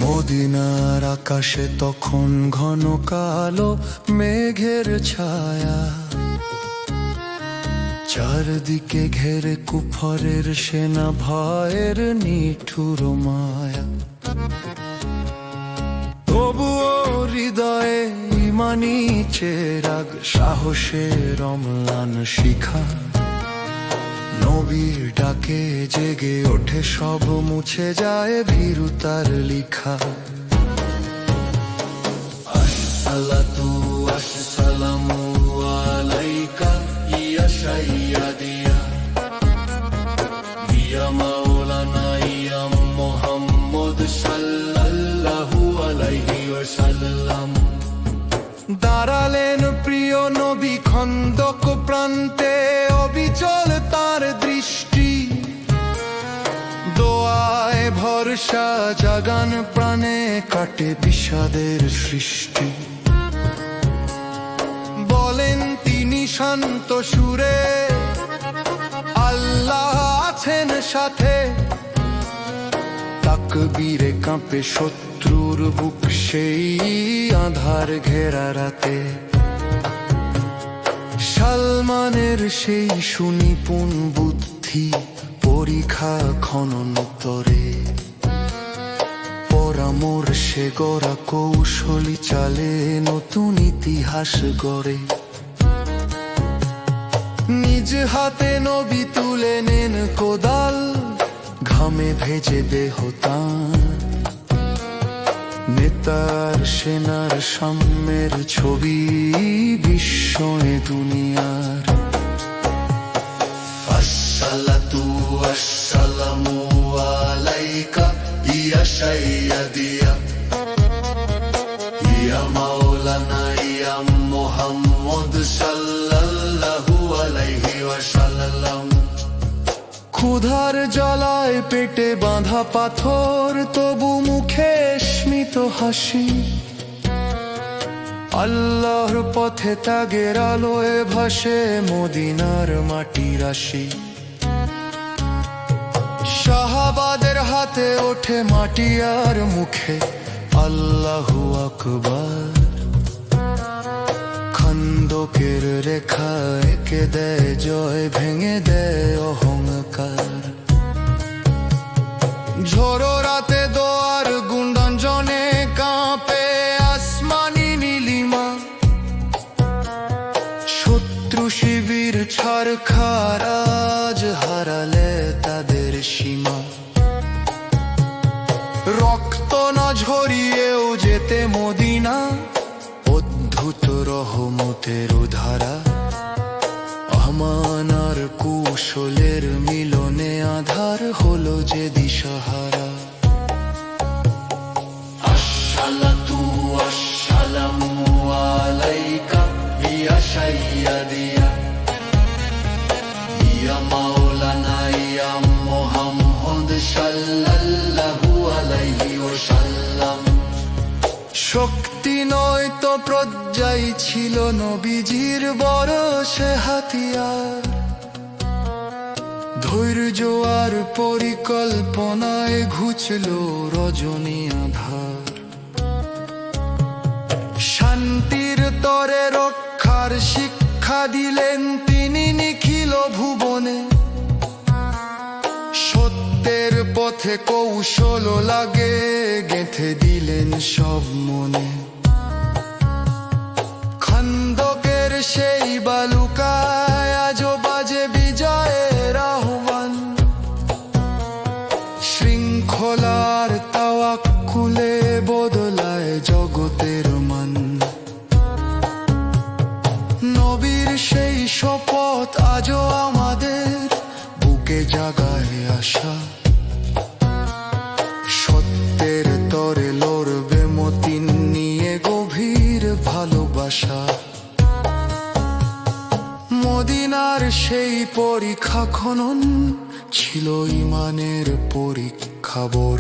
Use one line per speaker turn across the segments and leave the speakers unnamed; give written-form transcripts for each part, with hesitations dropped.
মদিনার আকাশে তখন ঘন কালো মেঘের ছায়া, চারদিকে ঘেরে কুফরের সেনা, ভয়ের নিঠুর মায়া। তবুও হৃদয়ে ইমানি চেরাগ, সাহসের অম্লান শিখা। নবীর ডাকে জেগে ওঠে সব, মুছে যায় ভীরুতার লিখা। আসসালাতু ওয়াসসালামু আলাইকা ইয়া সাইয়্যিদিয়া, ইয়া মাওলানা ইয়া মুহাম্মদ সাল্লাল্লাহু আলাইহি ওয়াসাল্লাম। দাঁড়ালেন প্রিয় নবী খন্দক প্রান্তে, অবিচল তার দৃষ্টি। দোয়ায় ভরসা জাগান প্রাণে, কাটে বিষাদের সৃষ্টি। বলেন তিনি শান্ত সুরে, আল্লাহ আছেন সাথে। তাকবীরে কাঁপে শত্রুর বুক সেই আঁধার ঘেরা রাতে। সালমানের সেই সুনিপুণ বুদ্ধি, পরীক্ষা খনন তরে। পরামর্শে গড়া কৌশলী চালে, নতুন ইতিহাস গড়ে। নিজ হাতে নবী তুলে নেন কোদাল, ঘামে ভেজে দেহ তার। নেতার সেনার সাম্যের ছবি, বিস্ময়ে দুনিয়ার। আসসালাতু ওয়াসসালামু আলাইকা ইয়া সাইয়্যিদিয়া, ইয়া মাওলানা ইয়া মুহাম্মদ সাল্লাল্লাহু আলাইহি ওয়াসাল্লাম। ক্ষুধার জ্বালায় পেটে বাঁধা পাথর, তবু মুখে স্মিত হাসি। আল্লাহর পথে ত্যাগের আলোয় ভাসে মদিনার মাটি রাশি। শাহাবাদের হাতে ওঠে মাটি আর মুখে আল্লাহু আকবার। খন্দকের রেখা এঁকে দেয় জয়, ভেঙে দেয় অহংকার। ঝোড়ো রাতে দোয়ার গুঞ্জনে কাঁপে আসমানি নীলিমা। শত্রু শিবির ছারখার, আজ হারালে তাদের সীমা। রক্ত না ঝরিয়েও যেতে মদিনা, অদ্ভুত রহমতের ধারা। আমানার কৌশলের মিলনে আধার হলো যে দিশাহারা। আসসালাতু ওয়াসসালামু আলাইকা ইয়া সাইয়্যিদিয়া, ইয়া মাওলানা ইয়া মুহাম্মদ সাল্লাল্লাহু আলাইহি ওয়াসাল্লাম। শক্তি নয় তো প্রজ্ঞাই ছিল নবীজির বড় সে হাতিয়ার। ধৈর্য আর পরিকল্পনায় ঘুচল রজনী আধার। শান্তির তরে রক্ষার শিক্ষা দিলেন তিনি নিখিল ভুবনে। সত্যের পথে কৌশল লাগে, গেঁথে দিলেন সব মনে। খন্দকের সেই বালুকায় আজো বাজে বিজয়ের আহ্বান। শৃঙ্খলার তাওয়াক্কুলে বদলায় জগতের মান। নবীর সেই শপথ আজও আমাদের বুকে জাগায় আশা। সত্যের তরে লড়বে মতিন নিয়ে গভীর ভালোবাসা। সাধনার সেই পরীক্ষা খনন ছিল ইমানের পরীক্ষা বোর,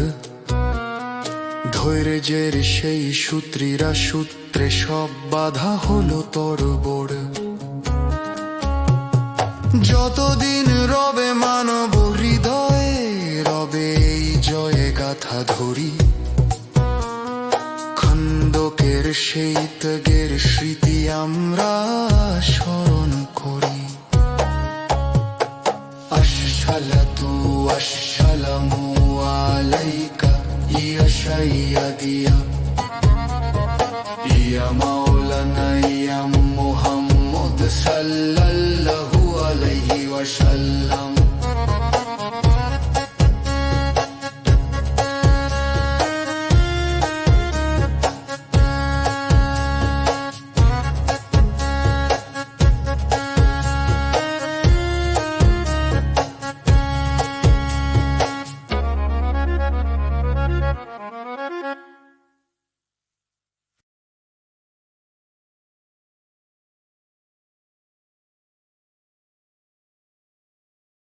ধৈর্যের সেই সূত্রীরা সূত্রে সব বাধা হলো তরবর। যতদিন রবে মানব হৃদয়ে, রবে এই জয়ে গাথা ধরি, খন্দকের সেই ত্যাগের স্মৃতি আমরা স্মরণ করি। আসসালাতু ওয়াসসালামু আলাইকা ইয়া সাইয়্যিদিয়া ইয়া মাওলানা ইয়া মুহাম্মদ সাল্লাল্লাহু আলাইহি ওয়াসাল্লাম।